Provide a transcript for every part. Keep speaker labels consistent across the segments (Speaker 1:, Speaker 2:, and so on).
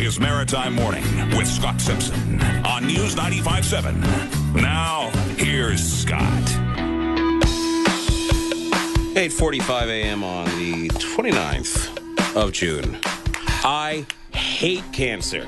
Speaker 1: is Maritime Morning with Scott Simpson on News 95.7. Now, here's Scott.
Speaker 2: 8:45 a.m. on the 29th of June. I hate cancer.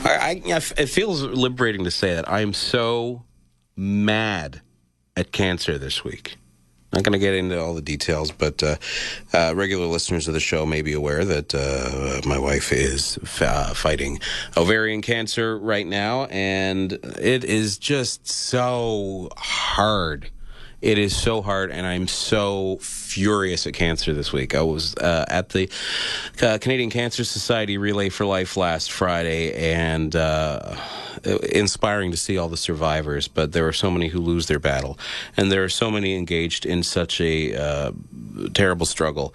Speaker 2: It feels liberating to say that. I am so mad at cancer this week. Not going to get into all the details, but regular listeners of the show may be aware that my wife is fighting ovarian cancer right now, and it is just so hard. It is so hard, and I'm so furious at cancer this week. I was at the Canadian Cancer Society Relay for Life last Friday, and inspiring to see all the survivors, but there are so many who lose their battle, and there are so many engaged in such a terrible struggle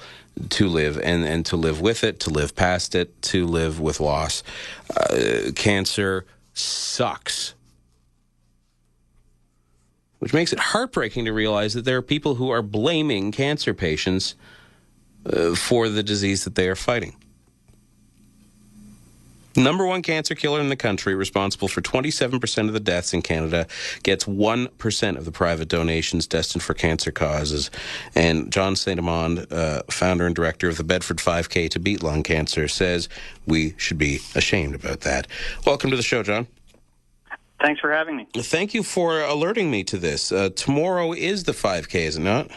Speaker 2: to live, and to live with it, to live past it, to live with loss. Cancer sucks. Which makes it heartbreaking to realize that there are people who are blaming cancer patients for the disease that they are fighting. Number one cancer killer in the country, responsible for 27% of the deaths in Canada, gets 1% of the private donations destined for cancer causes. And Jean St-Amand, founder and director of the Bedford 5K to beat lung cancer, says we should be ashamed about that. Welcome to the show, John.
Speaker 3: Thanks for having me.
Speaker 2: Thank you for alerting me to this. Tomorrow is the 5K, is it not?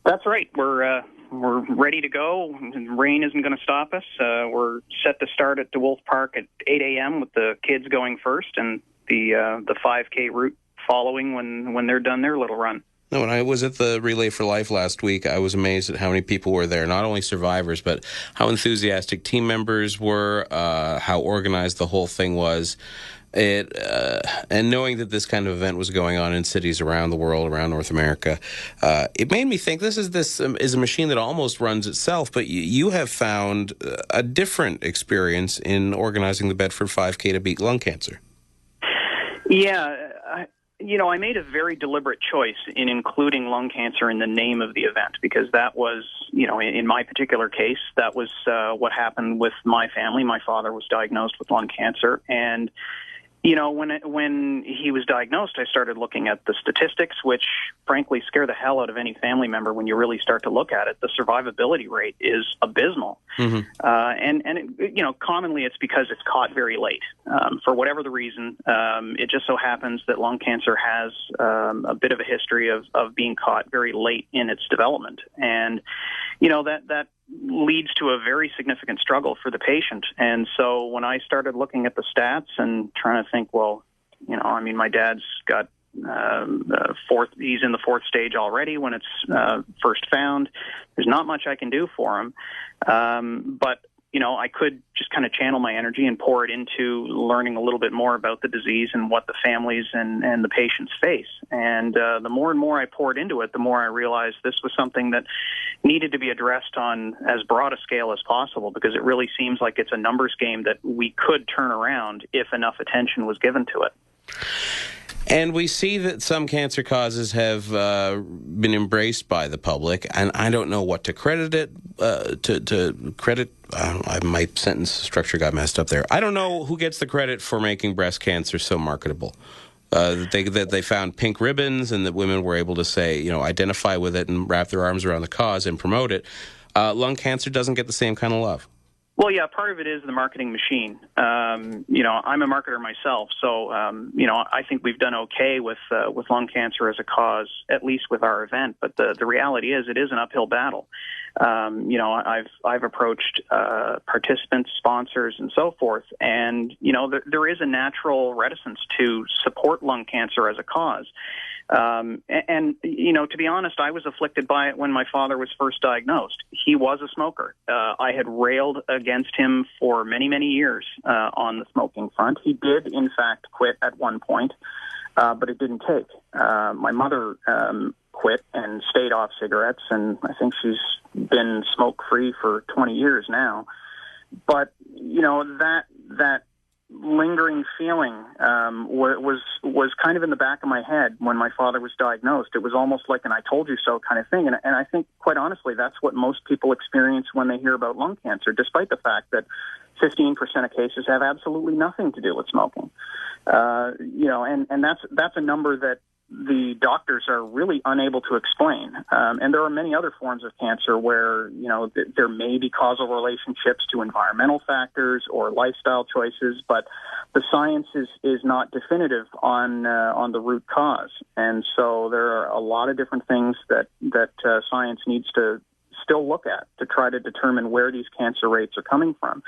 Speaker 3: That's right. We're ready to go. Rain isn't going to stop us. We're set to start at DeWolf Park at 8 a.m. with the kids going first, and the 5K route following when they're done their little run.
Speaker 2: No, when I was at the Relay for Life last week, I was amazed at how many people were there. Not only survivors, but how enthusiastic team members were, how organized the whole thing was. And knowing that this kind of event was going on in cities around the world, around North America, it made me think this is a machine that almost runs itself. But you have found a different experience in organizing the Bedford 5K to beat lung cancer.
Speaker 3: Yeah, I made a very deliberate choice in including lung cancer in the name of the event, because that was, in my particular case, that was what happened with my family. My father was diagnosed with lung cancer, and when he was diagnosed, I started looking at the statistics, which frankly scare the hell out of any family member when you really start to look at it. The survivability rate is abysmal. Mm-hmm. And commonly it's because it's caught very late. For whatever the reason, it just so happens that lung cancer has a bit of a history of being caught very late in its development. And, that leads to a very significant struggle for the patient. And so when I started looking at the stats and trying to think, my dad's got he's in the fourth stage already when it's first found. There's not much I can do for him. But I could just kind of channel my energy and pour it into learning a little bit more about the disease and what the families and the patients face. And the more and more I poured into it, the more I realized this was something that needed to be addressed on as broad a scale as possible, because it really seems like it's a numbers game that we could turn around if enough attention was given to it.
Speaker 2: And we see that some cancer causes have been embraced by the public, and I don't know what to credit it to credit. My sentence structure got messed up there. I don't know who gets the credit for making breast cancer so marketable. That they found pink ribbons, and that women were able to say, identify with it and wrap their arms around the cause and promote it. Lung cancer doesn't get the same kind of love.
Speaker 3: Well, yeah, part of it is the marketing machine. I'm a marketer myself, so I think we've done okay with lung cancer as a cause, at least with our event. But the reality is, it is an uphill battle. I've approached participants, sponsors, and so forth, and there is a natural reticence to support lung cancer as a cause. To be honest, I was afflicted by it when my father was first diagnosed. He was a smoker. I had railed against him for many, many years on the smoking front. He did, in fact, quit at one point, but it didn't take. My mother quit and stayed off cigarettes, and I think she's been smoke-free for 20 years now. But, that lingering feeling was kind of in the back of my head when my father was diagnosed. It was almost like an "I told you so" kind of thing, and I think, quite honestly, that's what most people experience when they hear about lung cancer, despite the fact that 15% of cases have absolutely nothing to do with smoking. And that's a number that the doctors are really unable to explain. And there are many other forms of cancer where, there may be causal relationships to environmental factors or lifestyle choices, but the science is not definitive on the root cause. And so there are a lot of different things that science needs to still look at to try to determine where these cancer rates are coming from.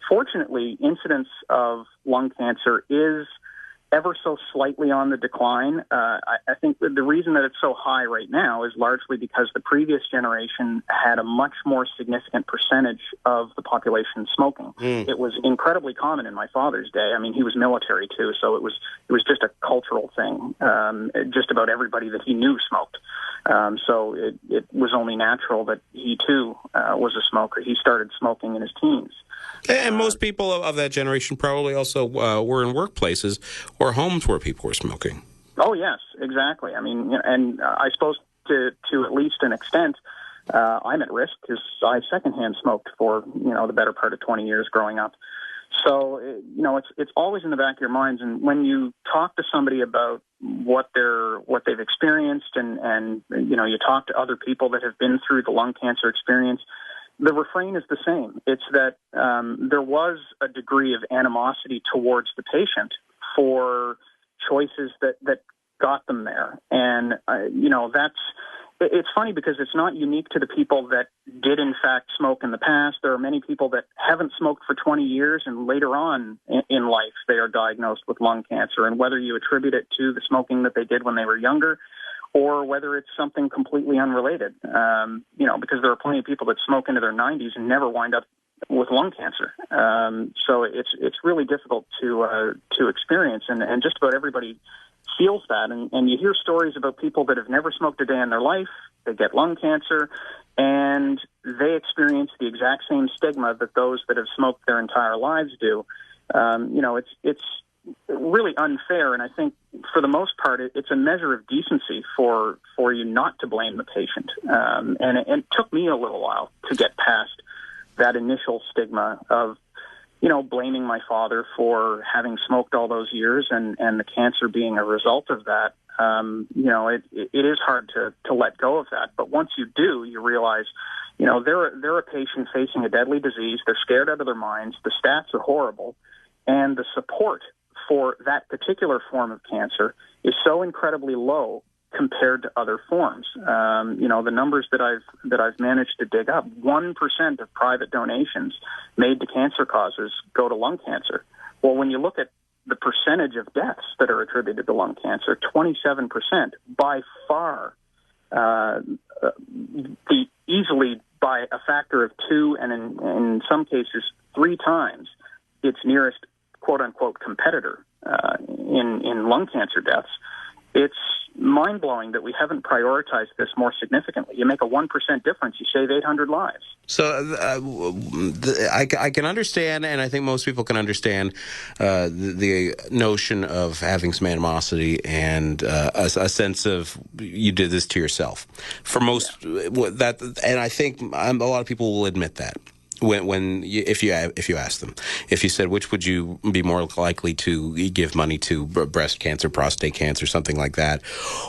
Speaker 3: Fortunately, incidence of lung cancer is ever so slightly on the decline. I think that the reason that it's so high right now is largely because the previous generation had a much more significant percentage of the population smoking. It was incredibly common in my father's day. I mean, he was military too, so it was just a cultural thing. Just about everybody that he knew smoked. So it was only natural that he too was a smoker. He started smoking in his teens.
Speaker 2: And most people of that generation probably also were in workplaces or homes where people were smoking.
Speaker 3: Oh, yes, exactly. I mean, and I suppose to at least an extent, I'm at risk because I secondhand smoked for, the better part of 20 years growing up. So, it's always in the back of your minds. And when you talk to somebody about what they've experienced and you talk to other people that have been through the lung cancer experience, the refrain is the same. It's that there was a degree of animosity towards the patient for choices that got them there. And, it's funny because it's not unique to the people that did, in fact, smoke in the past. There are many people that haven't smoked for 20 years, and later on in life, they are diagnosed with lung cancer. And whether you attribute it to the smoking that they did when they were younger, or whether it's something completely unrelated, because there are plenty of people that smoke into their 90s and never wind up with lung cancer. So it's really difficult to experience, and just about everybody feels that. And you hear stories about people that have never smoked a day in their life, they get lung cancer, and they experience the exact same stigma that those that have smoked their entire lives do. It's really unfair, and I think for the most part it's a measure of decency for you not to blame the patient. And it took me a little while to get past that initial stigma of blaming my father for having smoked all those years and the cancer being a result of that. It is hard to let go of that. But once you do, you realize, they're a patient facing a deadly disease. They're scared out of their minds. The stats are horrible. And the support for that particular form of cancer is so incredibly low compared to other forms. The numbers that I've managed to dig up, 1% of private donations made to cancer causes go to lung cancer. Well, when you look at the percentage of deaths that are attributed to lung cancer, 27%, by far, easily by a factor of 2, and in some cases 3 times its nearest quote-unquote competitor in lung cancer deaths. It's mind-blowing that we haven't prioritized this more significantly. You make a 1% difference, you save 800 lives.
Speaker 2: So I can understand, and I think most people can understand, the notion of having some animosity and a sense of you did this to yourself. For most, and I think a lot of people will admit that. If you ask them, if you said which would you be more likely to give money to, breast cancer, prostate cancer, something like that,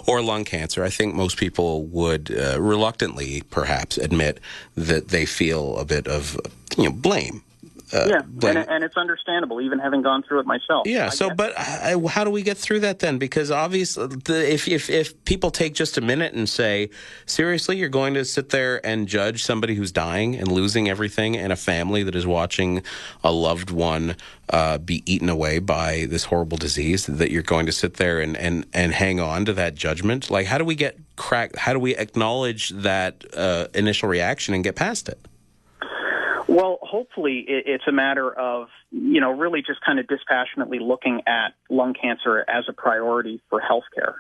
Speaker 2: or lung cancer, I think most people would reluctantly perhaps admit that they feel a bit of blame.
Speaker 3: Blame. And it's understandable, even having gone through it myself.
Speaker 2: Yeah. But how do we get through that then? Because obviously, if people take just a minute and say, seriously, you're going to sit there and judge somebody who's dying and losing everything, and a family that is watching a loved one be eaten away by this horrible disease, that you're going to sit there and hang on to that judgment? Like, how do we how do we acknowledge that initial reaction and get past it?
Speaker 3: Well, hopefully it's a matter of, really just kind of dispassionately looking at lung cancer as a priority for healthcare,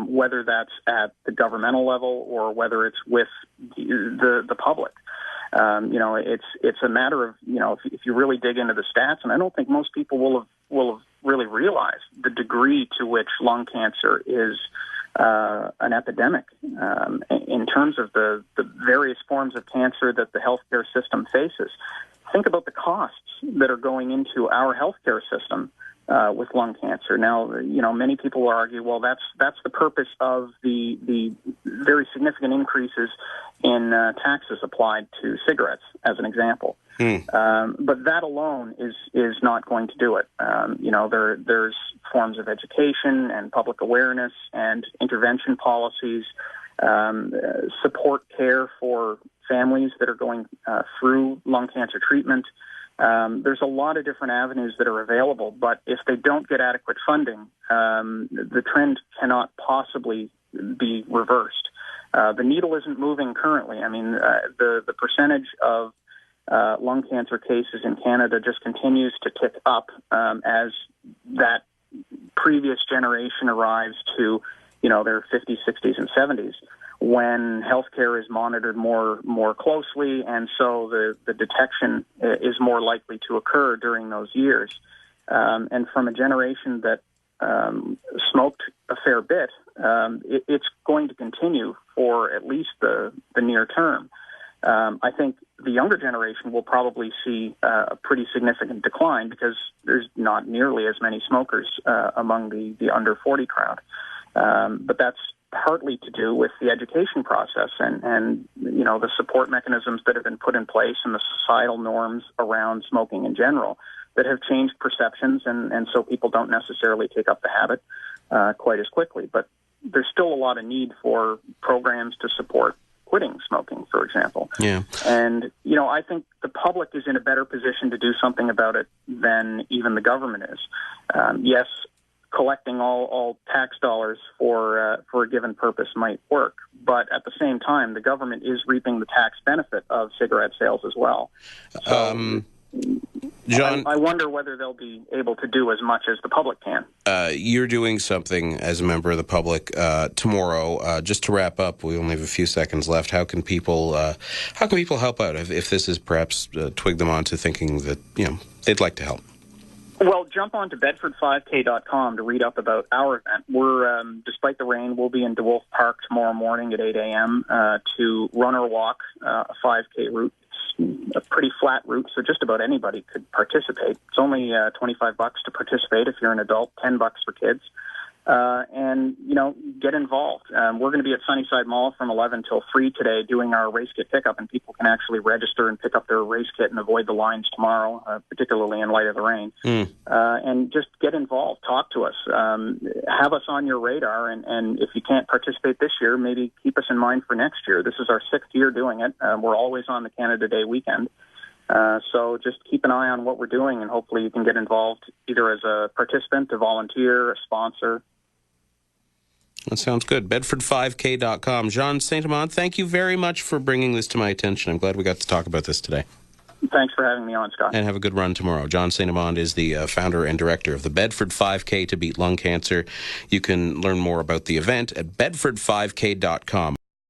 Speaker 3: whether that's at the governmental level or whether it's with the public. It's a matter of, if you really dig into the stats, and I don't think most people will have really realized the degree to which lung cancer is an epidemic in terms of the various forms of cancer that the healthcare system faces. Think about the costs that are going into our healthcare system with lung cancer. Now, many people will argue, well, that's the purpose of the very significant increases in taxes applied to cigarettes, as an example. But that alone is not going to do it. There's forms of education and public awareness and intervention policies, support care for families that are going through lung cancer treatment. There's a lot of different avenues that are available, but if they don't get adequate funding, the trend cannot possibly be reversed. The needle isn't moving currently. I mean, the percentage of lung cancer cases in Canada just continues to tick up as that previous generation arrives to, their 50s, 60s, and 70s, when healthcare is monitored more closely, and so the detection is more likely to occur during those years. And from a generation that smoked a fair bit, it's going to continue for at least the near term. I think the younger generation will probably see a pretty significant decline because there's not nearly as many smokers among the under 40 crowd. But that's partly to do with the education process and the support mechanisms that have been put in place and the societal norms around smoking in general that have changed perceptions, and so people don't necessarily take up the habit quite as quickly. But there's still a lot of need for programs to support quitting smoking, for example.
Speaker 2: Yeah.
Speaker 3: And, I think the public is in a better position to do something about it than even the government is. Yes, collecting all tax dollars for a given purpose might work, but at the same time, the government is reaping the tax benefit of cigarette sales as well. So,
Speaker 2: John,
Speaker 3: I wonder whether they'll be able to do as much as the public can.
Speaker 2: You're doing something as a member of the public tomorrow. Just to wrap up, we only have a few seconds left. How can people help out if this is perhaps twig them on to thinking that they'd like to help?
Speaker 3: Well, jump on to Bedford5K.com to read up about our event. We're, despite the rain, we'll be in DeWolf Park tomorrow morning at 8 a.m. To run or walk a 5K route. It's a pretty flat route, so just about anybody could participate. It's only $25 to participate if you're an adult, $10 for kids. And get involved. We're going to be at Sunnyside Mall from 11 till 3 today doing our race kit pickup, and people can actually register and pick up their race kit and avoid the lines tomorrow, particularly in light of the rain. And just get involved. Talk to us. Have us on your radar, and if you can't participate this year, maybe keep us in mind for next year. This is our 6th year doing it. We're always on the Canada Day weekend. So just keep an eye on what we're doing, and hopefully you can get involved either as a participant, a volunteer, a sponsor.
Speaker 2: That sounds good. Bedford5K.com. Jean St-Amand, thank you very much for bringing this to my attention. I'm glad we got to talk about this today.
Speaker 3: Thanks for having me on, Scott.
Speaker 2: And have a good run tomorrow. Jean St-Amand is the founder and director of the Bedford 5K to beat lung cancer. You can learn more about the event at bedford5k.com.